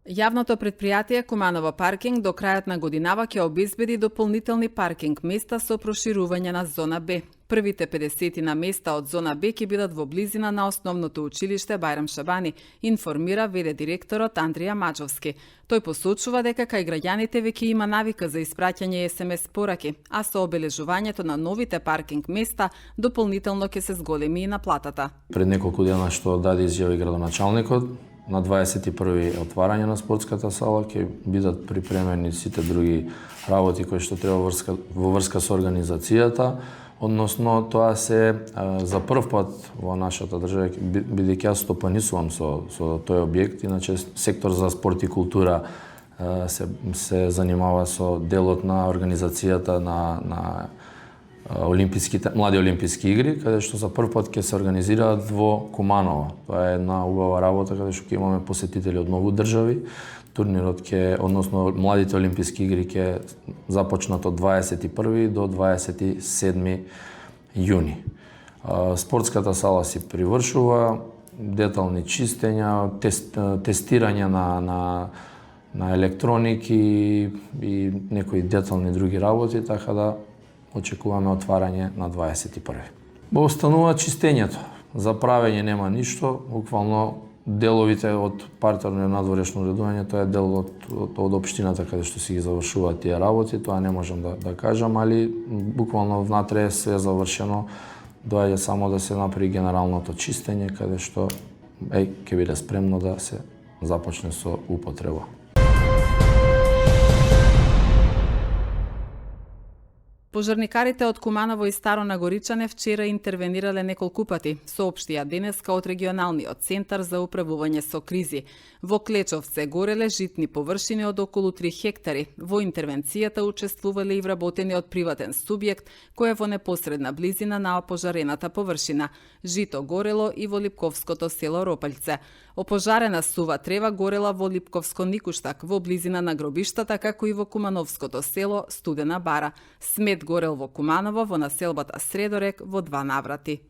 Јавното предпријатие Куманово паркинг до крајот на годинава ќе обезбеди дополнителни паркинг места со проширување на зона Б. Првите 50 на места од зона Б ќе бидат во близина на основното училиште Бајрам Шабани, информира ВД директорот Андрија Маџовски. Тој посочува дека кај граѓаните веќе има навика за испраќање SMS пораки, а со обележувањето на новите паркинг места дополнително ќе се зголеми и наплатата. Пред неколку дена што даде изјави градоначалникот, на 21. отварање на спортската сала ќе бидат припремени сите други работи кои што треба во врска со организацијата, односно тоа се за прв пат во нашата држава, бидејќи јас стопанисувам со тој објект, иначе сектор за спорт и култура се занимава со делот на организацијата на млади олимписки игри, каде што за прв пат ќе се организираат во Куманово. Тоа е една убава работа каде што ќе имаме посетители од многу држави. Турнирот односно младите олимписки игри ќе започнат од 21 до 27 јуни. Спортската сала си привршува, детални чистења, тестирање на електроники и некои детални други работи, така да очекуваме отварање на 21. Останува чистењето. За правење нема ништо, буквално деловите од партерно и надворешно уредување, тоа е дел од општината каде што си ги завршуваат тие работи, тоа не можам да кажам, али буквално внатре е све завршено, доаѓа само да се направи генералното чистење, каде што ќе биде спремно да се започне со употреба. Пожарникарите од Куманово и Старо Нагоричане вчера интервенирале неколку пати, соопштија денеска од регионалниот центар за управување со кризи. Во Клечов се гореле житни површини од околу 3 хектари. Во интервенцијата учествувале и вработени од приватен субјект, кој е во непосредна близина на опожарената површина. Жито горело и во Липковското село Ропалјце. Опожарена сува трева горела во Липковско Никуштак, во близина на гробиштата, како и во Кумановското село Студена Бара. Смет горел во Куманово, во населбата Средорек, во 2 наврати.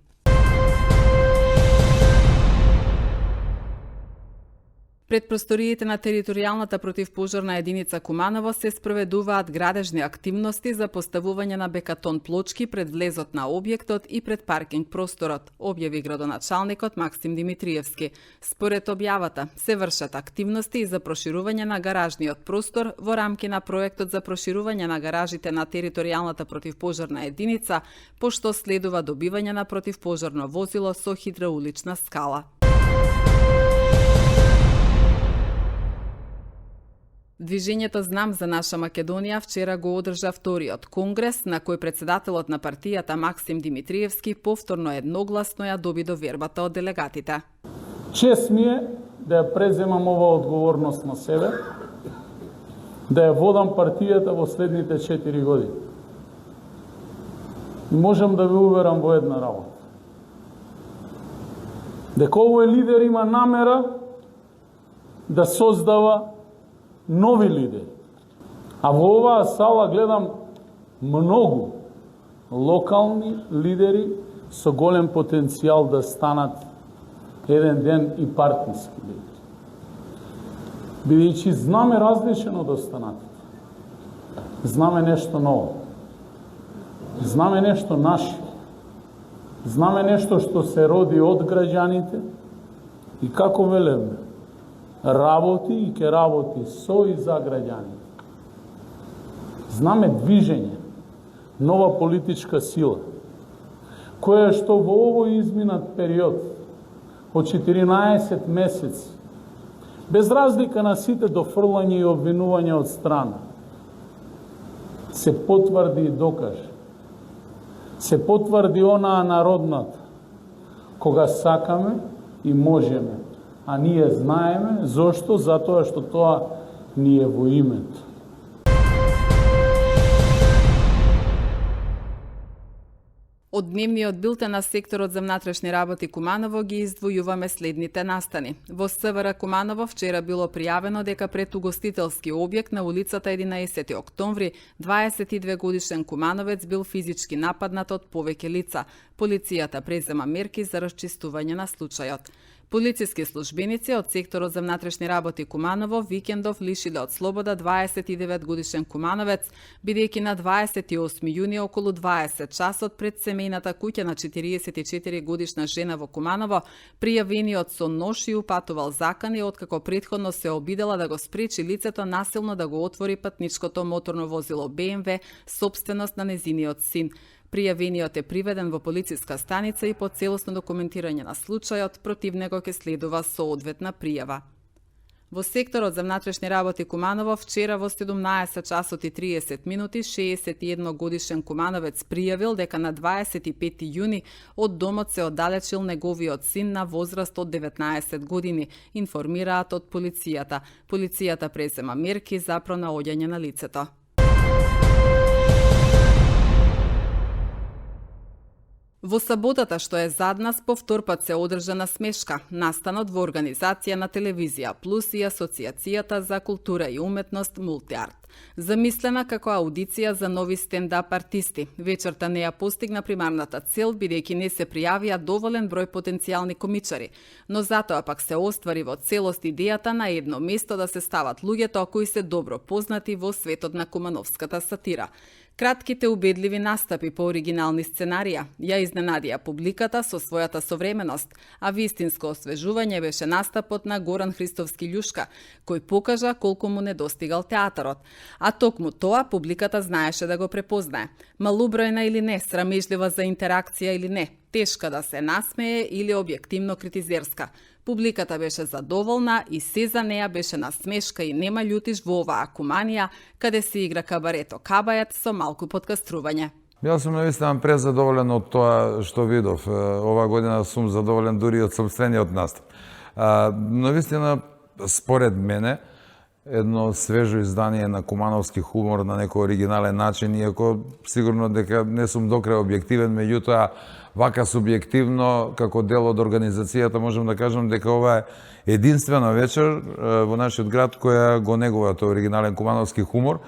Пред просториите на територијалната противпожарна единица Куманово се спроведуваат градежни активности за поставување на бекатон плочки пред влезот на објектот и пред паркинг просторот, објави градоначалникот Максим Димитриевски. Според објавата, се вршат активности и за проширување на гаражниот простор во рамки на проектот за проширување на гаражите на територијалната противпожарна единица, пошто следува добивање на противпожарно возило со хидраулична скала. Движењето Знам за наша Македонија вчера го одржа вториот конгрес, на кој председателот на партијата Максим Димитриевски повторно едногласно ја доби довербата од делегатите. Чест ми е да ја преземам оваа одговорност на себе, да ја водам партијата во следните 4 години. И можам да ве уверам во една работа. Дека овој лидер има намера да создава нови лидери. А во оваа сала гледам многу локални лидери со голем потенцијал да станат еден ден и партиски лидери. Бидејќи знаме различен од останатите. Знаме нешто ново. Знаме нешто наше. Знаме нешто што се роди од граѓаните и како велеме, работи и ќе работи со и за граѓаните. Знаме движење, нова политичка сила, која што во овој изминат период од 14 месеци, без разлика на сите дофрлање и обвинувања од страна, се потврди и докаже. Се потврди онаа народната, кога сакаме и можеме, а ние знаеме зошто, затоа што тоа ни е во името. Од дневниот билтен на секторот за внатрешни работи Куманово ги издвојуваме следните настани. Во СВР Куманово вчера било пријавено дека пред угостителски објект на улицата 11 октомври 22 годишен кумановец бил физички нападнат од повеќе лица. Полицијата презема мерки за расчистување на случајот. Полициски службеници од секторот за внатрешни работи Куманово викендов лишиле од слобода 29 годишен кумановец, бидејќи на 28 јуни околу 20 часот пред семејната куќа на 44 годишна жена во Куманово, пријавениот со нож и упатувал закани откако претходно се обидела да го спречи лицето насилно да го отвори патничкото моторно возило BMW, сопственост на незиниот син. Пријавениот е приведен во полициска станица и по целосно документирање на случајот против него ќе следува соодветна пријава. Во секторот за внатрешни работи Куманово вчера во 17 часот и 30 минути 61 годишен кумановец пријавил дека на 25 јуни од домот се оддалечил неговиот син на возраст од 19 години, информираат од полицијата. Полицијата презема мерки за пронаоѓање на лицето. Во саботата што е зад нас повтор пат се одржа насмешка, настанот во организација на Телевизија Плюс и Асоциацијата за култура и уметност Мултиарт. Замислена како аудиција за нови стендап артисти, вечерта не ја постигна примарната цел бидејќи не се пријавија доволен број потенцијални комичари, но затоа пак се оствари во целост идејата на едно место да се стават луѓето кои се добро познати во светот на кумановската сатира. Кратките убедливи настапи по оригинални сценарија ја изненадија публиката со својата современост, а вистинско освежување беше настапот на Горан Христовски Љушка, кој покажа колку му недостигал театарот. А токму тоа публиката знаеше да го препознае. Малубројна или не, срамежлива за интеракција или не, тешка да се насмее или објективно критизерска. Публиката беше задоволна и се за неја беше насмешка и нема љутиш во оваа куманија, каде се игра кабарето Кабајат со малку подкастрување. Јас сум наистина презадоволен од тоа што видов. Ова година сум задоволен дури од сопствениот настап. Наистина, според мене, едно свежо издание на кумановски хумор на некој оригинален начин, иако сигурно дека не сум докрај објективен, меѓутоа вака субјективно, како дел од организацијата, можам да кажам дека ова е единствена вечер во нашиот град која го негува тој оригинален кумановски хумор.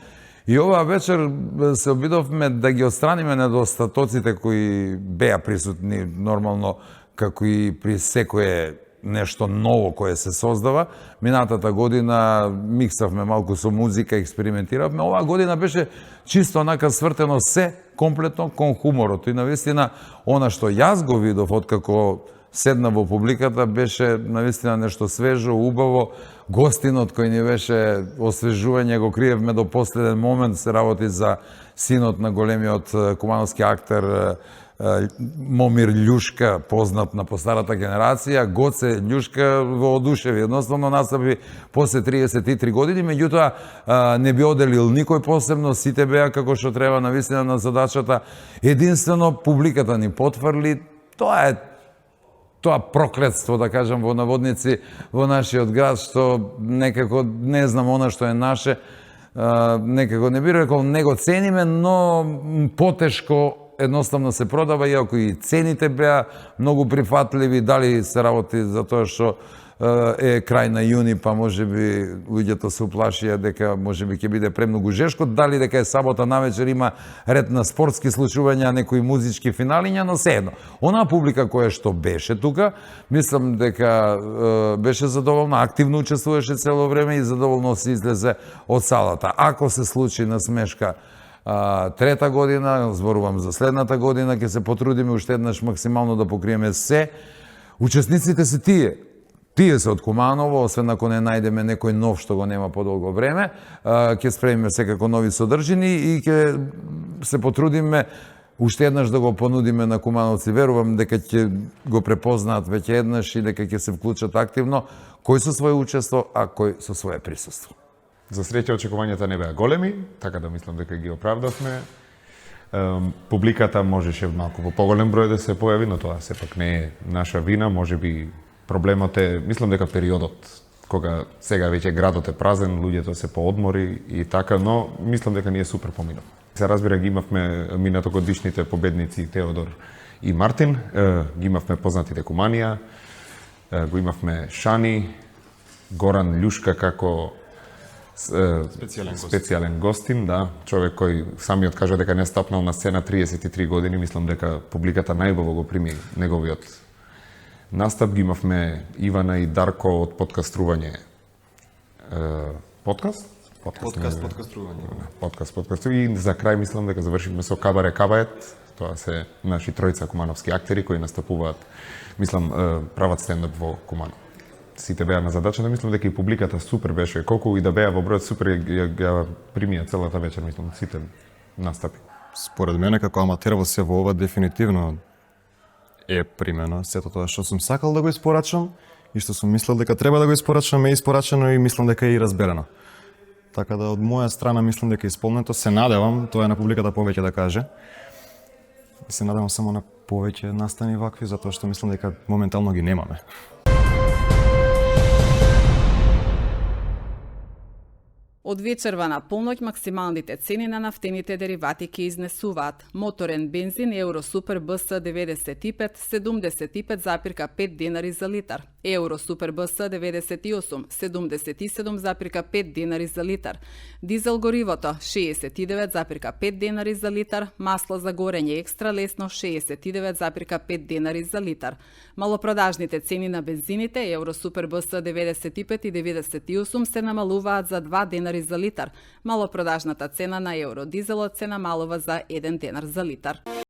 И оваа вечер се обидовме да ги отстраниме недостатоците кои беа присутни нормално, како и при секое нешто ново кое се создава. Минатата година миксавме малку со музика, експериментиравме. Оваа година беше чисто онака свртено се комплетно кон хуморот. И навистина, она што јас го видов откако седна во публиката беше навистина нешто свежо, убаво. Гостинот кој ни беше освежување го криевме до последен момент, се работи за синот на големиот кумановски актер Момир Љушка, познат на постарата генерација. Гоце Љушка во одушеви. Едноставно настапи после 33 години, меѓутоа не би оделил никој посебно, сите беа како што треба навистина на задачата. Единствено публиката ни потврли, тоа проклетство, да кажам во наводници, во нашиот град, што некако не знам она што е наше, некако не би рекол не го цениме, но потешко едноставно се продава, иако и цените беа многу прифатливи, дали се работи за тоа што е крај на јуни, па можеби луѓето се уплашија дека можеби ќе биде премногу жешко, дали дека е сабота навечер има ред на спортски случувања, некои музички финалиња, но сеедно. Онаа публика која што беше тука, мислам дека беше задоволна, активно учествуваше цело време и задоволно се излезе од салата. Ако се случи насмешка трета година, зборувам за следната година, ќе се потрудиме уште еднаш максимално да покриеме се. Учесниците се тие. Тие се од Куманово, освен ако не најдеме некој нов што го нема подолго време, ќе спремиме секако нови содржини и ќе се потрудиме уште еднаш да го понудиме на кумановци. Верувам дека ќе го препознаат веќе еднаш и дека ќе се вклучат активно, кој со свое учество, а кој со свое присуство. За среќа очекувањата не беа големи, така да мислам дека ги оправдавме. Публиката можеше малку по поголем број да се појави, но тоа сепак не е наша вина, можеби проблемот е, мислам дека периодот кога сега веќе градот е празен, луѓето се поодмори и така, но мислам дека ние супер поминав. Се разбира, ги имавме минатогодишните победници Теодор и Мартин, ги имавме познатите Куманија, го имавме Шани, Горан Љушка како специјален гостин, да, човек кој самиот кажа дека не стапнал на сцена 33 години, мислам дека публиката најубаво го прими Настап ги имавме Ивана и Дарко од подкастрување. Подкаст? Подкастрување. Подкаст. И за крај мислам дека завршивме со Кабаре Кабает. Тоа се наши тројца кумановски актери кои настапуваат, мислам, прават стендап во Кумано. Сите беа на задача, мислам дека и публиката супер беше. Колку и да беа во бројот супер ја примија целата вечер, мислам, сите настапи. Според мене, како аматер во се во ова, дефинитивно е примено. Сето тоа што сум сакал да го испорачам и што сум мислел дека треба да го испорачам е испорачено и мислам дека е и разберено. Така да од моја страна мислам дека е исполнето. Се надевам, тоа е на публиката повеќе да каже. Се надевам само на повеќе настани вакви, затоа што мислам дека моментално ги немаме. Од вечерва на полноќ максималните цени на нафтените деривати ќе изнесуваат. Моторен бензин Евро Супер БС 95 75,5 денари за литар. Евро Супер БС 98 77,5 денари за литар. Дизел горивото 69,5 денари за литар. Масло за горење екстра лесно 69,5 денари за литар. Малопродажните цени на бензините Евро Супер БС 95 и 98 се намалуваат за 2 денари за литар. Малопродажната цена на евро дизелот се намалува за 1 денар за литар.